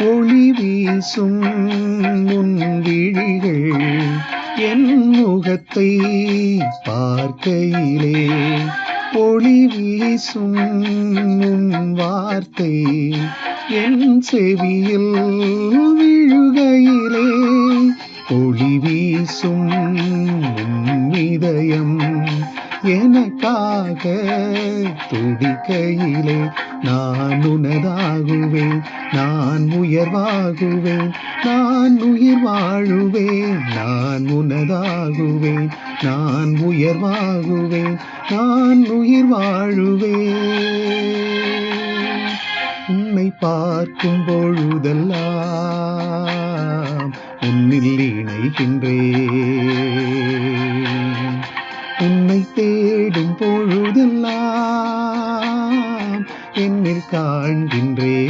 ஒளி வீசும் உன் விழிகள் என் முகத்தை பார்க்கையிலே, ஒளி வீசும் உன் வார்த்தை என் செவியில் விழுகையிலே, ஒளி வீசும் உன் இதயம் எனக்காக துடிக்கையிலே, நான் உனதாகுவேன், நான் உயர்வாகுவேன், நான் உயிர் வாழுவேன், நான் உனதாகுவேன், நான் உயர்வாகுவேன், நான் உயிர் வாழுவேன். உன்னை பார்க்கும் பொழுதெல்லாம் உன்னில் இணைகின்றேன், உன்னை தேடும் பொழுதெல்லாம் என்னில் காண்கின்றேன்.